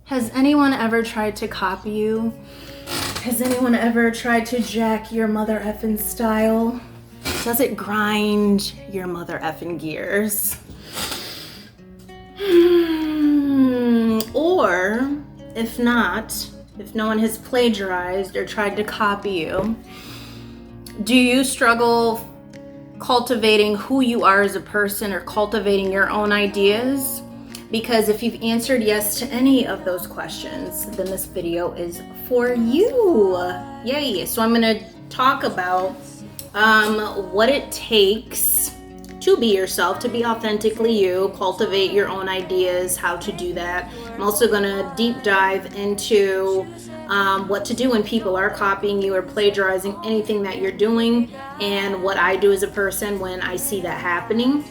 Has anyone ever tried to copy you? Has anyone ever tried to jack your mother effing style? Does it grind your mother effing gears? Or if not, if no one has plagiarized or tried to copy you, do you struggle cultivating who you are as a person or cultivating your own ideas? Because if you've answered yes to any of those questions, then this video is for you. Yay. So I'm going to talk about what it takes to be yourself, to be authentically you, cultivate your own ideas, how to do that. I'm also going to deep dive into what to do when people are copying you or plagiarizing anything that you're doing, and what I do as a person when I see that happening.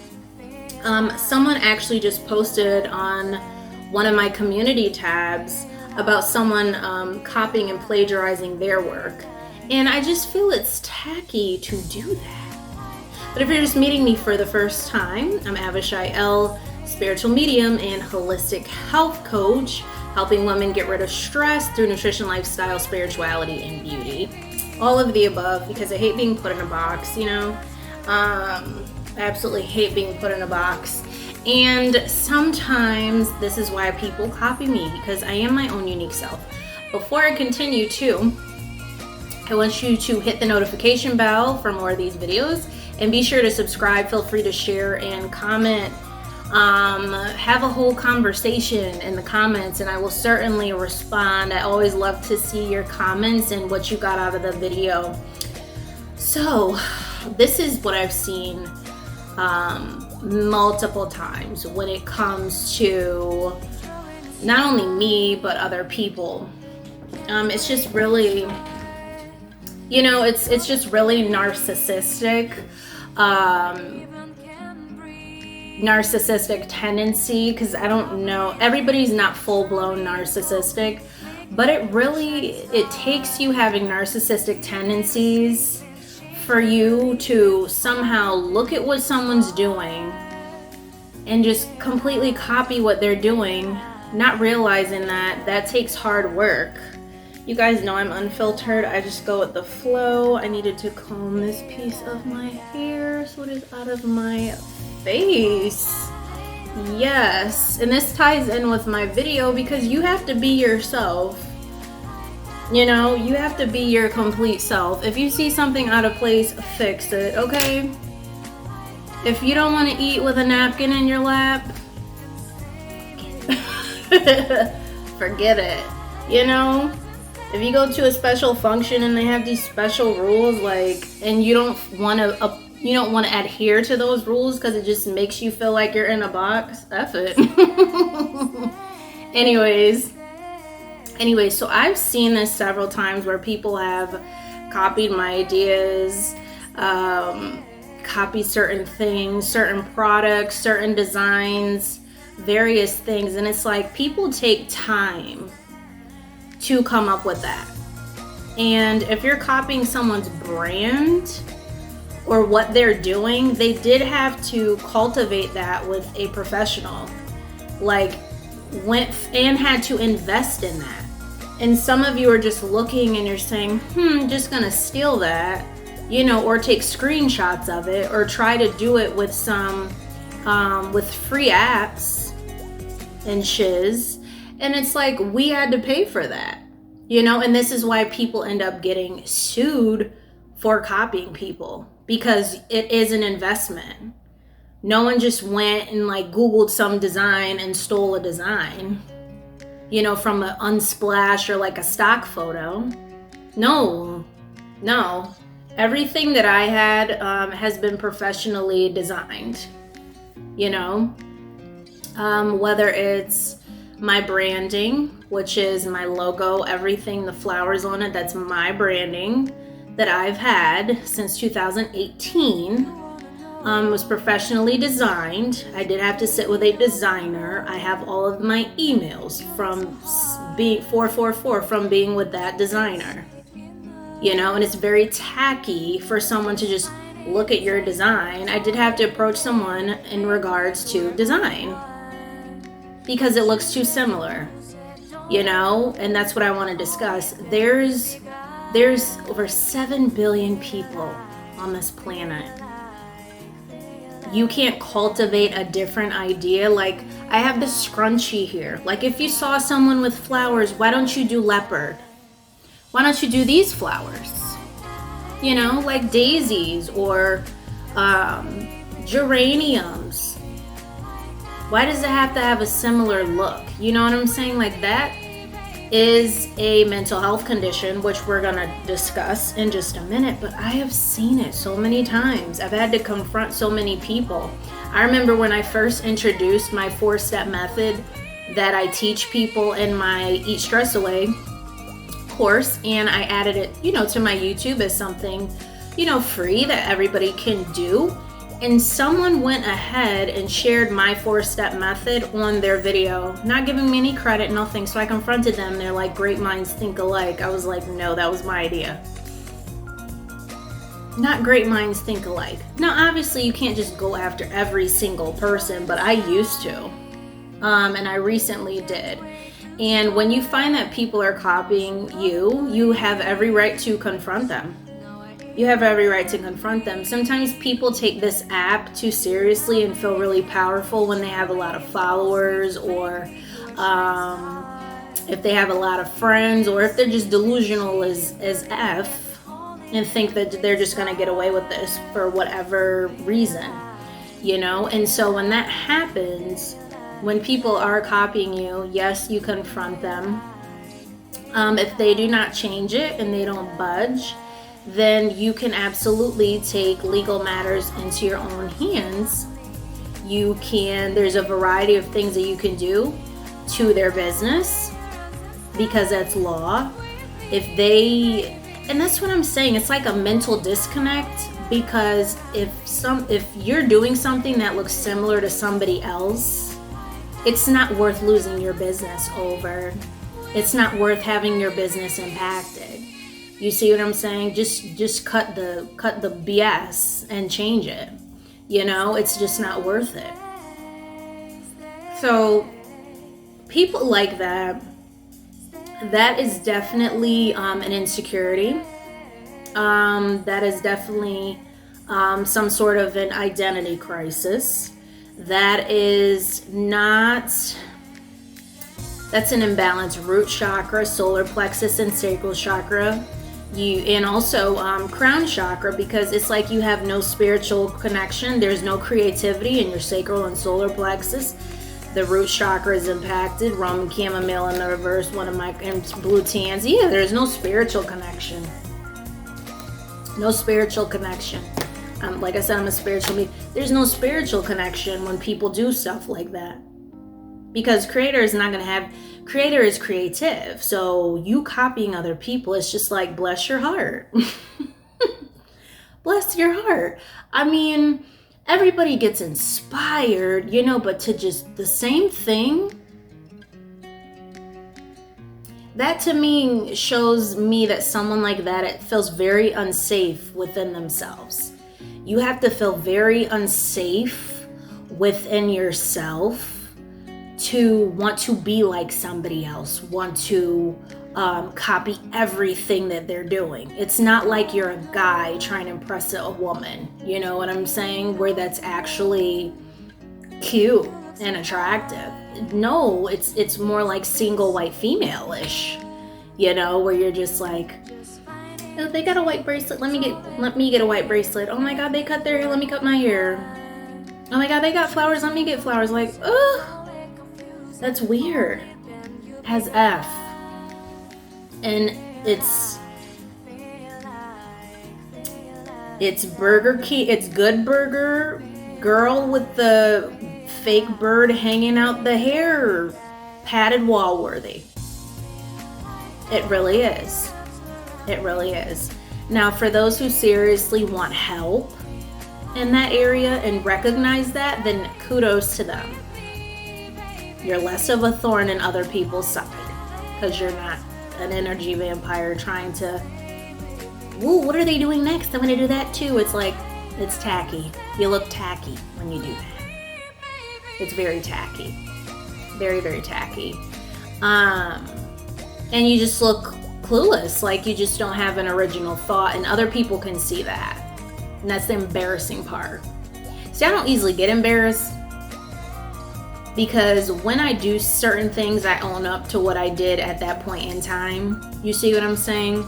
Someone actually just posted on one of my community tabs about someone copying and plagiarizing their work. And I just feel it's tacky to do that. But if you're just meeting me for the first time, I'm Avishai, spiritual medium and holistic health coach, helping women get rid of stress through nutrition, lifestyle, spirituality, and beauty. All of the above, because I hate being put in a box, I absolutely hate being put in a box. And sometimes this is why people copy me, because I am my own unique self. Before I continue too, I want you to hit the notification bell for more of these videos, and be sure to subscribe. Feel free to share and comment. Have a whole conversation in the comments, and I will certainly respond. I always love to see your comments and what you got out of the video. So this is what I've seen multiple times when it comes to not only me but other people. It's just really, it's just really narcissistic tendency, because I don't know, everybody's not full-blown narcissistic, but it takes you having narcissistic tendencies for you to somehow look at what someone's doing and just completely copy what they're doing, not realizing that takes hard work. You guys know I'm unfiltered. I just go with the flow. I needed to comb this piece of my hair so it is out of my face. Yes, and this ties in with my video, because you have to be yourself. You have to be your complete self. If you see something out of place, fix it, okay? If you don't want to eat with a napkin in your lap, forget it. If you go to a special function and they have these special rules, and you don't want to adhere to those rules because it just makes you feel like you're in a box, F it. Anyways, so I've seen this several times where people have copied my ideas, copied certain things, certain products, certain designs, various things. And it's like people take time to come up with that. And if you're copying someone's brand or what they're doing, they did have to cultivate that with a professional, and had to invest in that. And some of you are just looking and you're saying, just gonna steal that, or take screenshots of it, or try to do it with some, with free apps and shiz. And it's like, we had to pay for that, and this is why people end up getting sued for copying people, because it is an investment. No one just went and Googled some design and stole a design, from an Unsplash or a stock photo. No. Everything that I had has been professionally designed, whether it's my branding, which is my logo, everything, the flowers on it, that's my branding that I've had since 2018. Was professionally designed. I did have to sit with a designer. I have all of my emails from being 444 from being with that designer. And it's very tacky for someone to just look at your design. I did have to approach someone in regards to design because it looks too similar. you know, and that's what I want to discuss. There's over 7 billion people on this planet. You can't cultivate a different idea. Like, I have this scrunchie here. Like, if you saw someone with flowers, why don't you do leopard? Why don't you do these flowers? You know, like daisies or geraniums. Why does it have to have a similar look? You know what I'm saying? Like, that is a mental health condition, which we're gonna discuss in just a minute, but I have seen it so many times. I've had to confront so many people. I remember when I first introduced my 4-step method that I teach people in my Eat Stress Away course, and I added it, you know, to my YouTube as something, you know, free that everybody can do. And someone went ahead and shared my 4-step method on their video, not giving me any credit, nothing. So I confronted them. They're like, great minds think alike. I was like, no, that was my idea. Not great minds think alike. Now, obviously, you can't just go after every single person, but I used to. And I recently did. And when you find that people are copying you, you have every right to confront them. You have every right to confront them. Sometimes people take this app too seriously and feel really powerful when they have a lot of followers, or if they have a lot of friends, or if they're just delusional as F and think that they're just going to get away with this for whatever reason, you know? And so when that happens, when people are copying you, yes, you confront them. If they do not change it and they don't budge, then you can absolutely take legal matters into your own hands. You can, there's a variety of things that you can do to their business, because that's law. And that's what I'm saying, it's like a mental disconnect, because if you're doing something that looks similar to somebody else, it's not worth losing your business over. It's not worth having your business impacted. You see what I'm saying? Just cut the BS and change it. You know, it's just not worth it. So people like that is definitely an insecurity. That is definitely some sort of an identity crisis. That's an imbalanced root chakra, solar plexus, and sacral chakra. And also crown chakra, because it's like you have no spiritual connection. There's no creativity in your sacral and solar plexus. The root chakra is impacted. Roman chamomile in the reverse, one of my blue tansy. Yeah, there's no spiritual connection. No spiritual connection. Like I said, I'm a spiritual being. There's no spiritual connection when people do stuff like that. Because creator is creative. So you copying other people, it's just like, bless your heart. Bless your heart. I mean, everybody gets inspired, you know, but to just the same thing, that to me shows me that someone like that, it feels very unsafe within themselves. You have to feel very unsafe within yourself to want to be like somebody else, want to copy everything that they're doing. It's not like you're a guy trying to impress a woman, you know what I'm saying, where that's actually cute and attractive. No, it's more like single white female-ish, you know, where you're just like, oh, they got a white bracelet, let me get a white bracelet. Oh my god, they cut their hair, let me cut my hair. Oh my god, they got flowers, let me get flowers. Like, ugh. That's weird as F. And it's Burger King, it's Good Burger girl with the fake bird hanging out the hair, padded wall worthy. It really is. It really is. Now, for those who seriously want help in that area and recognize that, then kudos to them. You're less of a thorn in other people's side, because you're not an energy vampire trying to, whoa, what are they doing next? I'm going to do that too. It's like, it's tacky. You look tacky when you do that. It's very tacky. Very, very tacky. And you just look clueless, like you just don't have an original thought, and other people can see that. And that's the embarrassing part. See, I don't easily get embarrassed because when I do certain things, I own up to what I did at that point in time. You see what I'm saying?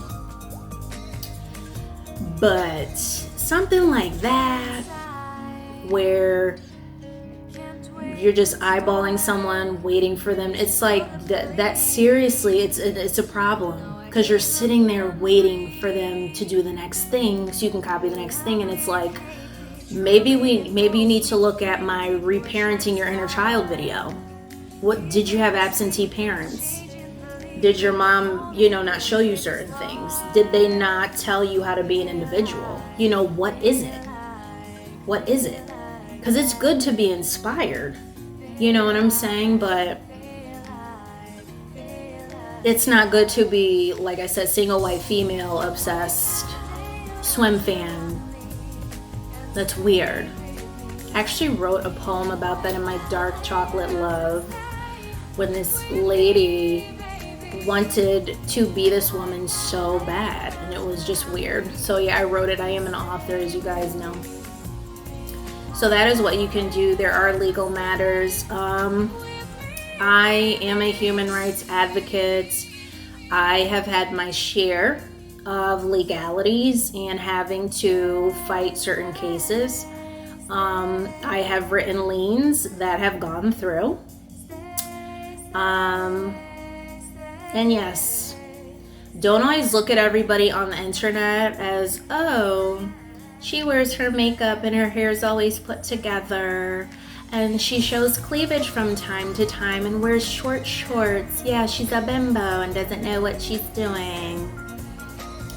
But something like that, where you're just eyeballing someone, waiting for them, it's like that seriously, it's a problem, because you're sitting there waiting for them to do the next thing so you can copy the next thing. And it's like, maybe you need to look at my reparenting your inner child video. What did you have? Absentee parents? Did your mom, not show you certain things? Did they not tell you how to be an individual? What is it? What is it? Because it's good to be inspired. You know what I'm saying? But it's not good to be, like I said, single white female obsessed swim fan. That's weird. I actually wrote a poem about that in my Dark Chocolate Love, when this lady wanted to be this woman so bad, and it was just weird. So yeah, I wrote it. I am an author, as you guys know. So that is what you can do. There are legal matters. I am a human rights advocate. I have had my share of legalities and having to fight certain cases. I have written liens that have gone through. And yes, don't always look at everybody on the internet as, oh, she wears her makeup and her hair is always put together, and she shows cleavage from time to time and wears short shorts. Yeah, she's a bimbo and doesn't know what she's doing.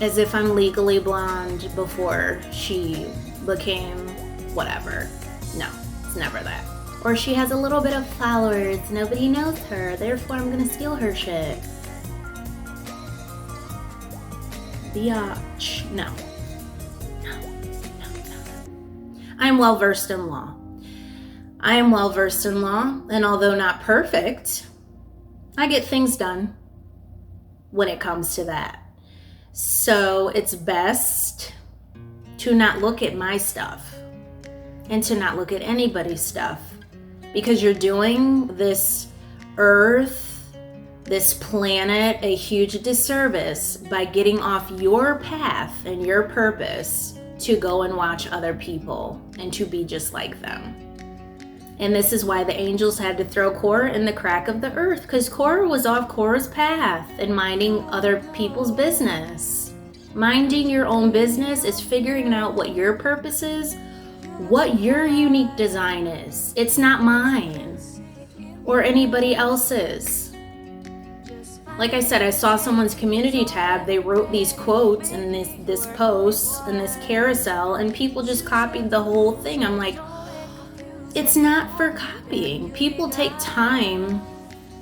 As if I'm legally blonde before she became whatever. No, it's never that. Or she has a little bit of followers, nobody knows her, therefore I'm gonna steal her shit. Biatch. No. I'm well versed in law. And although not perfect, I get things done when it comes to that. So it's best to not look at my stuff and to not look at anybody's stuff, because you're doing this earth, this planet, a huge disservice by getting off your path and your purpose to go and watch other people and to be just like them. And this is why the angels had to throw Korah in the crack of the earth, because Korah was off Korah's path and minding other people's business. Minding your own business is figuring out what your purpose is, what your unique design is. It's not mine or anybody else's. Like I said, I saw someone's community tab. They wrote these quotes in this post and this carousel, and people just copied the whole thing. I'm like, it's not for copying. People take time.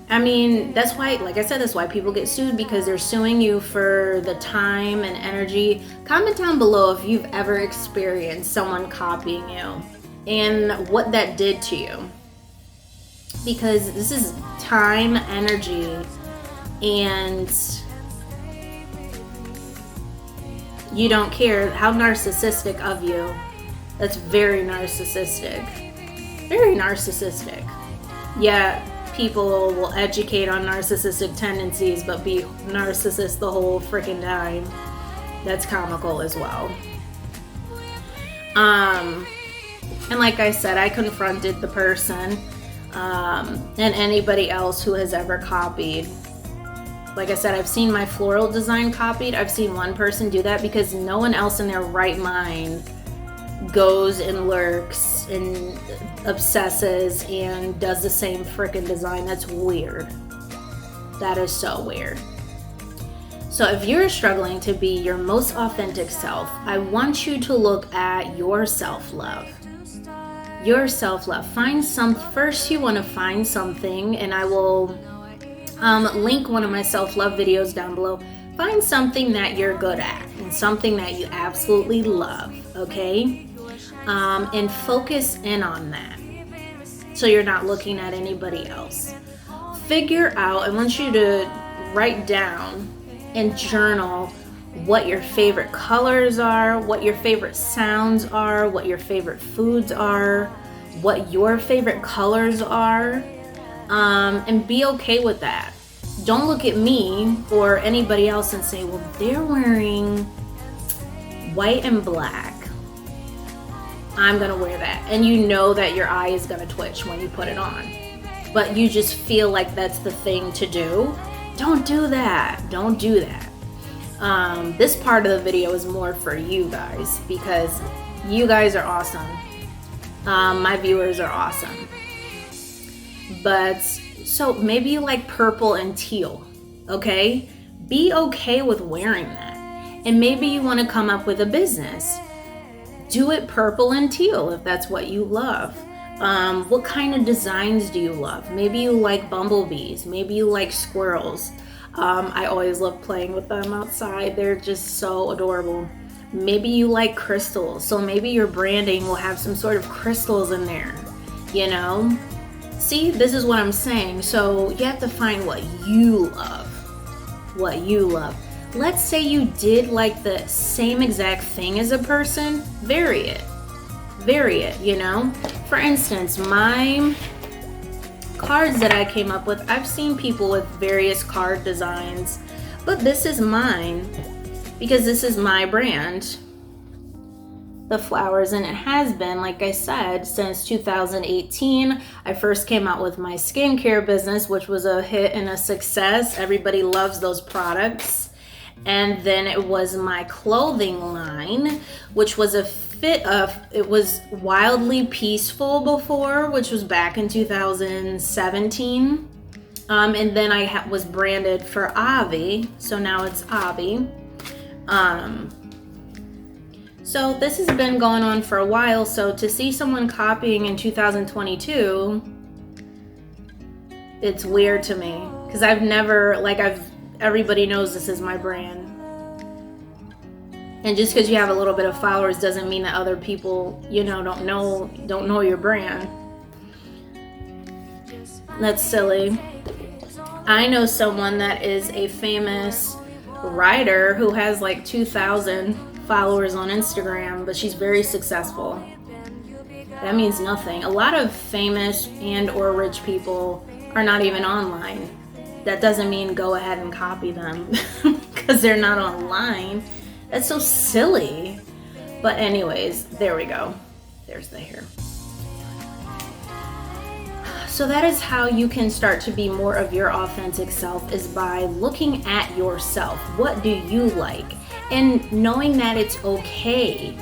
I mean, that's why, like I said, that's why people get sued, because they're suing you for the time and energy. Comment down below if you've ever experienced someone copying you and what that did to you. Because this is time, energy, and you don't care. How narcissistic of you. That's very narcissistic. Very narcissistic. Yeah, people will educate on narcissistic tendencies, but be narcissist the whole freaking time. That's comical as well. And like I said, I confronted the person and anybody else who has ever copied. Like I said, I've seen my floral design copied. I've seen one person do that because no one else in their right mind goes and lurks and obsesses and does the same freaking design. That's weird. That is so weird. So if you're struggling to be your most authentic self, I want you to look at your self-love. Your self-love. First you want to find something, and I will link one of my self-love videos down below. Find something that you're good at and something that you absolutely love, okay? And focus in on that, so you're not looking at anybody else. figure out, I want you to write down and journal what your favorite colors are, what your favorite sounds are, what your favorite foods are, what your favorite colors are, and be okay with that. Don't look at me or anybody else and say, well, they're wearing white and black, I'm gonna wear that. And you know that your eye is gonna twitch when you put it on, but you just feel like that's the thing to do. Don't do that. Don't do that. This part of the video is more for you guys because you guys are awesome. My viewers are awesome. But so maybe you like purple and teal, okay? Be okay with wearing that. And maybe you want to come up with a business. Do it purple and teal if that's what you love. What kind of designs do you love? Maybe you like bumblebees. Maybe you like squirrels. I always love playing with them outside. They're just so adorable. Maybe you like crystals. So maybe your branding will have some sort of crystals in there, you know? See, this is what I'm saying. So you have to find what you love. What you love. Let's say you did like the same exact thing as a person. Vary it. Vary it, you know? For instance, my cards that I came up with, I've seen people with various card designs, but this is mine because this is my brand. The flowers, and it has been, like I said, since 2018. I first came out with my skincare business, which was a hit and a success. Everybody loves those products. And then it was my clothing line, which was a fit of, it was Wildly Peaceful before, which was back in 2017. And then I was branded for Avi, so now it's Avi. So this has been going on for a while, so to see someone copying in 2022, it's weird to me, because I've never, everybody knows this is my brand. And just because you have a little bit of followers doesn't mean that other people, you know, don't know your brand. That's silly. I know someone that is a famous writer who has like 2,000 followers on Instagram, but she's very successful. That means nothing. A lot of famous and or rich people are not even online. That doesn't mean go ahead and copy them because they're not online. That's so silly. But anyways, there we go. There's the hair. So that is how you can start to be more of your authentic self, is by looking at yourself. What do you like? And knowing that it's okay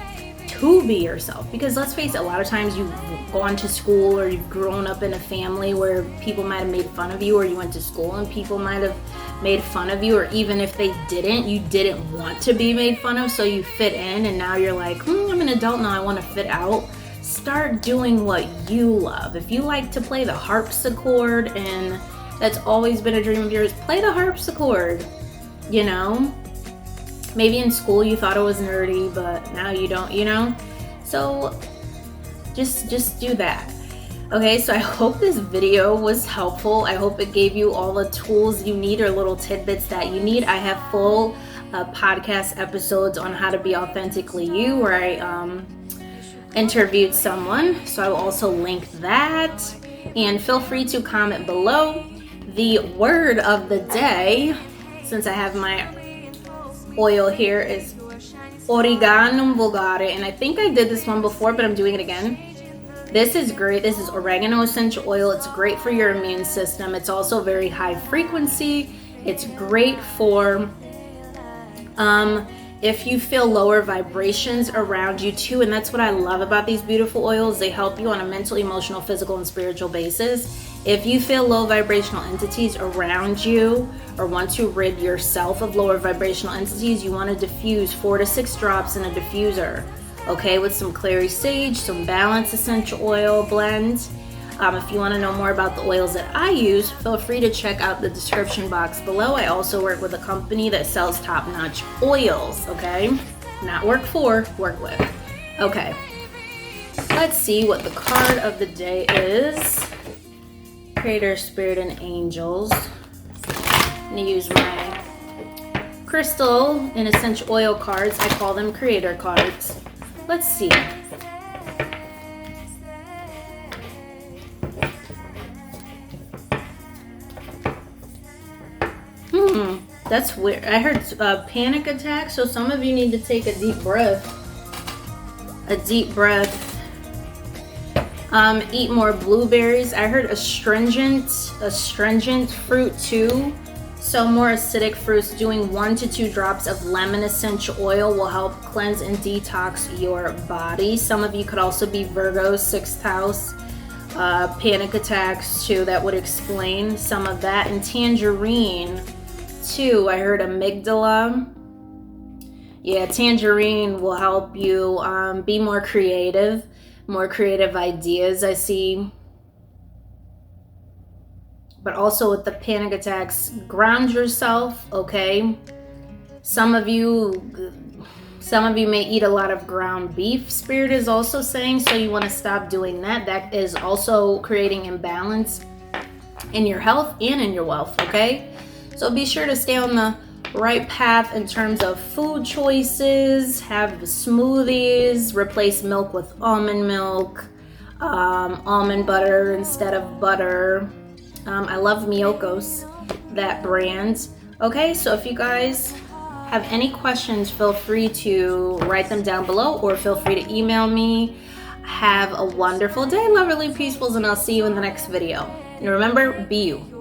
to be yourself. Because let's face it, a lot of times you've gone to school or you've grown up in a family where people might have made fun of you, or you went to school and people might have made fun of you, or even if they didn't, you didn't want to be made fun of, so you fit in, and now you're like, I'm an adult now, I want to fit out. Start doing what you love. If you like to play the harpsichord, and that's always been a dream of yours, play the harpsichord, you know? Maybe in school you thought it was nerdy, but now you don't, you know? So just do that. Okay, so I hope this video was helpful. I hope it gave you all the tools you need, or little tidbits that you need. I have full podcast episodes on how to be authentically you, where I interviewed someone. So I will also link that. And feel free to comment below. The word of the day, since I have my oil here, is Oregano Vulgare. And I think I did this one before, but I'm doing it again. This is great. This is oregano essential oil. It's great for your immune system. It's also very high frequency. It's great for if you feel lower vibrations around you too. And that's what I love about these beautiful oils. They help you on a mental, emotional, physical, and spiritual basis. If you feel low vibrational entities around you, or want to rid yourself of lower vibrational entities, you want to diffuse 4 to 6 drops in a diffuser. Okay, with some clary sage, some balanced essential oil blend. If you want to know more about the oils that I use, feel free to check out the description box below. I also work with a company that sells top-notch oils, okay? Not work for, work with. Okay, let's see what the card of the day is. Creator, Spirit, and Angels. I'm going to use my crystal and essential oil cards. I call them creator cards. Let's see. That's weird. I heard panic attack, so some of you need to take a deep breath. A deep breath. Eat more blueberries. I heard astringent fruit too. So more acidic fruits. Doing 1 to 2 drops of lemon essential oil will help cleanse and detox your body. Some of you could also be Virgo, 6th house. Panic attacks too. That would explain some of that. And tangerine too. I heard amygdala. Yeah, tangerine will help you be more creative ideas, I see. But also with the panic attacks, ground yourself, okay? Some of you may eat a lot of ground beef, Spirit is also saying, so you want to stop doing that. That is also creating imbalance in your health and in your wealth, okay? So be sure to stay on the right path in terms of food choices. Have smoothies, replace milk with almond milk, almond butter instead of butter. I love Miyoko's, that brand. Okay, so if you guys have any questions, feel free to write them down below or feel free to email me. Have a wonderful day, lovely peacefuls, and I'll see you in the next video. And remember, be you.